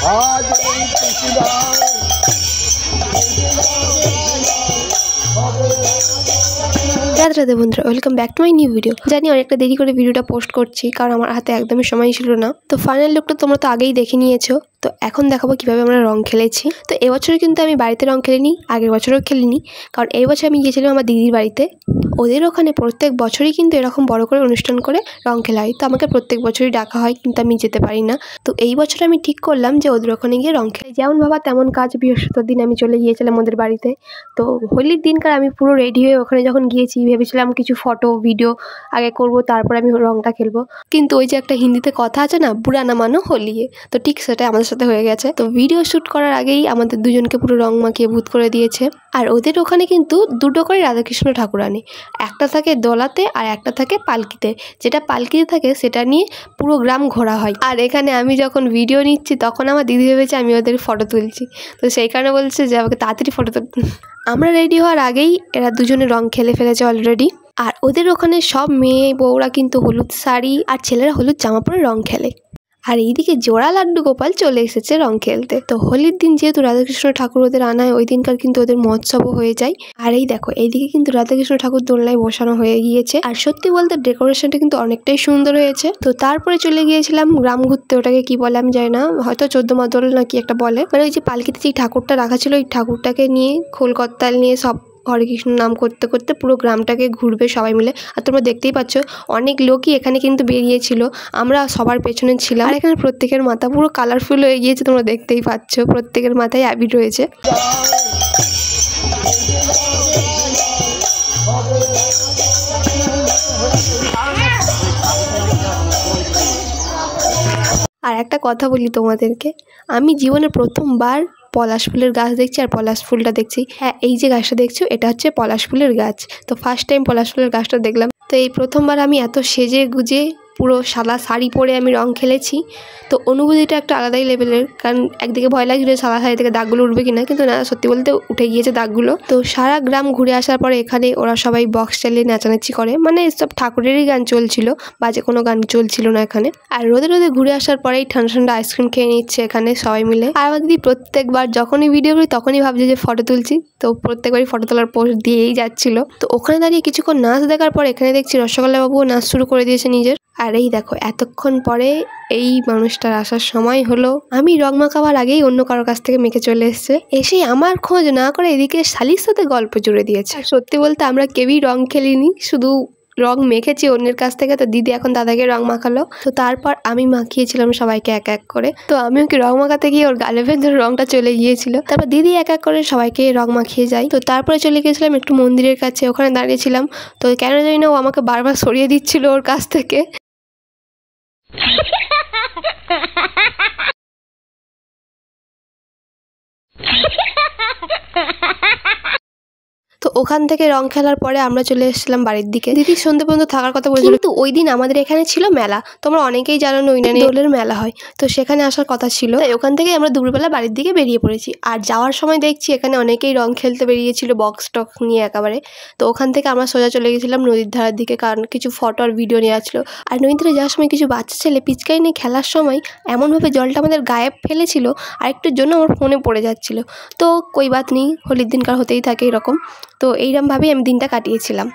রাধে রাধে বন্ধুরা, welcome back to my new video. জানি অনেকটা দেরি করে ভিডিওটা পোস্ট করছি, কারণ আমার হাতে একদমই সময় ছিল না। তো ফাইনাল লুকটা তোমরা তো আগেই দেখে নিয়েছো। তো এখন দেখাবো কিভাবে আমরা রং খেলেছি। তো এবছরে কিন্তু আমি বাড়িতে রং খেলিনি, আগের বছরও খেলিনি, কারণ এই বছর আমি গিয়েছিলাম আমার দিদির বাড়িতে। ওদের ওখানে প্রত্যেক বছরই কিন্তু এরকম বড় করে অনুষ্ঠান করে রং খেলা হয়। তো আমাকে প্রত্যেক বছরই ডাকা হয়, কিন্তু আমি যেতে পারি না। তো এই বছর আমি ঠিক করলাম যে ওদের ওখানে গিয়ে রং খেলাই। যেমন ভাবা তেমন কাজ, বৃহস্পতিবার দিন আমি চলে গিয়েছিলাম ওদের বাড়িতে। তো হোলির দিনকার আমি পুরো রেডি হয়ে ওখানে যখন গিয়েছি, ভেবেছিলাম কিছু ফটো ভিডিও আগে করব, তারপর আমি রংটা খেলবো। কিন্তু ওই যে একটা হিন্দিতে কথা আছে না, বুড়া না মানো হোলিয়ে, তো ঠিক সেটাই আমাদের সাথে হয়ে গেছে। তো ভিডিও শ্যুট করার আগেই আমাদের দুজনকে পুরো রং মাখিয়ে ভূত করে দিয়েছে। আর ওদের ওখানে কিন্তু দুটো করে রাধাকৃষ্ণ ঠাকুর আনে, একটা থাকে দোলাতে আর একটা থাকে পালকিতে। যেটা পালকিতে থাকে সেটা নিয়ে পুরো গ্রাম ঘোরা হয়। আর এখানে আমি যখন ভিডিও নিচ্ছি তখন আমার দিদি ভেবেছে আমি ওদের ফটো তুলছি, তো সেই কারণে বলছে যে আমাকে তাড়াতাড়ি ফটো তুল। আমরা রেডি হওয়ার আগেই এরা দুজনে রং খেলে ফেলেছে অলরেডি। আর ওদের ওখানে সব মেয়ে বউরা কিন্তু হলুদ শাড়ি আর ছেলেরা হলুদ জামা পরে রং খেলে। আর এইদিকে জোড়া লাড্ডু গোপাল চলে এসেছে রং খেলতে। তো হোলির দিন যেহেতু রাধাকৃষ্ণ ঠাকুর ওদের আনায়, ওই দিনকার কিন্তু ওদের মহোৎসবও হয়ে যায়। আর এই দেখো, এইদিকে কিন্তু রাধাকৃষ্ণ ঠাকুর দোলনায় বসানো হয়ে গিয়েছে। আর সত্যি বলতে ডেকোরেশনটা কিন্তু অনেকটাই সুন্দর হয়েছে। তো তারপরে চলে গিয়েছিলাম গ্রাম ঘুরতে, ওটাকে কি বলে আমি জানি না, হয়তো 14 মাদল না কি একটা বলে। মানে ওই যে পালকিতে যে ঠাকুরটা রাখা ছিল, ওই ঠাকুরটাকে নিয়ে খোলকত্তাল নিয়ে সব হরে কৃষ্ণ নাম করতে করতে পুরো গ্রামটাকে ঘুরবে সবাই মিলে। আর তোমরা দেখতেই পাচ্ছ অনেক লোকই এখানে কিন্তু বেরিয়েছিল, আমরা সবার পেছনে ছিলাম। আর এখানে প্রত্যেকের মাথা পুরো কালারফুল হয়ে গিয়েছে, তোমরা দেখতেই পাচ্ছ প্রত্যেকের মাথায় আবির রয়েছে। আর একটা কথা বলি তোমাদেরকে, আমি জীবনে প্রথমবার পলাশ ফুলের গাছ দেখছি। আর পলাশ ফুলটা দেখছি, হ্যাঁ এই যে গাছটা দেখছো এটা হচ্ছে পলাশ ফুলের গাছ। তো ফার্স্ট টাইম পলাশ ফুলের গাছটা দেখলাম। তো এই প্রথমবার আমি এত সেজে গুজে পুরো সাদা শাড়ি পরে আমি রং খেলেছি। তো অনুভূতিটা একটা আলাদাই লেভেলের, কারণ একদিকে ভয় লাগছিল সাদা শাড়ি থেকে দাগগুলো উঠবে কিনা, কিন্তু না, সত্যি বলতে উঠে গিয়েছে দাগগুলো। তো সারা গ্রাম ঘুরে আসার পরে এখানে ওরা সবাই বক্স চালিয়ে নাচানাচি করে, মানে সব ঠাকুরেরই গান চলছিল, বাজে কোনো গান চলছিল না এখানে। আর রোদে রোদে ঘুরে আসার পরেই ঠান্ডা ঠান্ডা আইসক্রিম খেয়ে নিচ্ছে এখানে সবাই মিলে। আর আমার দিদি প্রত্যেকবার যখনই ভিডিও করি তখনই ভাবছে যে ফটো তুলছি, তো প্রত্যেকবারই ফটো তোলার পোস্ট দিয়েই যাচ্ছিল। তো ওখানে দাঁড়িয়ে কিছুক্ষণ নাচ দেখার পর এখানে দেখছি রসগোল্লা বাবুও নাচ শুরু করে দিয়েছে নিজের। আর এই দেখো, এতক্ষণ পরে এই মানুষটার আসার সময় হলো। আমি রং মাখাবার আগেই অন্য কারোর কাছ থেকে মেখে চলে এসছে, এসেই আমার খোঁজ না করে এদিকে শালির সাথে গল্প জুড়ে দিয়েছে। সত্যি বলতে আমরা কেউই রং খেলিনি, শুধু রং মেখেছি অন্যের কাছ থেকে। তো দিদি এখন দাদাকে রং মাখালো, তো তারপর আমি মাখিয়েছিলাম সবাইকে এক এক করে। তো আমিও কি রং মাখাতে গিয়ে ওর গালে ভেতরে রংটা চলে গিয়েছিল। তারপর দিদি এক এক করে সবাইকে রং মাখিয়ে যায়। তো তারপরে চলে গিয়েছিলাম একটু মন্দিরের কাছে, ওখানে দাঁড়িয়েছিলাম। তো কেন জানি না ও আমাকে বারবার সরিয়ে দিচ্ছিল ওর কাছ থেকে। তো ওখান থেকে রং খেলার পরে আমরা চলে এসেছিলাম বাড়ির দিকে। দিদি সন্ধ্যে পর্যন্ত থাকার কথা বলেছিল, কিন্তু ওই দিন আমাদের এখানে ছিল মেলা। তোমরা অনেকেই জানো নৈনানে দোলের মেলা হয়, তো সেখানে আসার কথা ছিল। তাই ওখান থেকে আমরা দুপুরবেলা বাড়ির দিকে বেরিয়ে পড়েছি। আর যাওয়ার সময় দেখছি এখানে অনেকেই রং খেলতে বেরিয়েছিল বক্স টক্স নিয়ে একেবারে। তো ওখান থেকে আমরা সোজা চলে গেছিলাম নদীর ধারের দিকে, কারণ কিছু ফটো আর ভিডিও নেওয়া ছিল। আর নদীর ধারে যাওয়ার সময় কিছু বাচ্চা ছেলে পিচকারি নিয়ে খেলার সময় এমনভাবে জলটা আমাদের গায়ে ফেলেছিল, আর একটুর জন্য আমার ফোনে পড়ে যাচ্ছিল। তো কই বাত নেই, হোলির দিনকার হতেই থাকে এরকম। তো এইরকমভাবেই আমি দিনটা কাটিয়েছিলাম।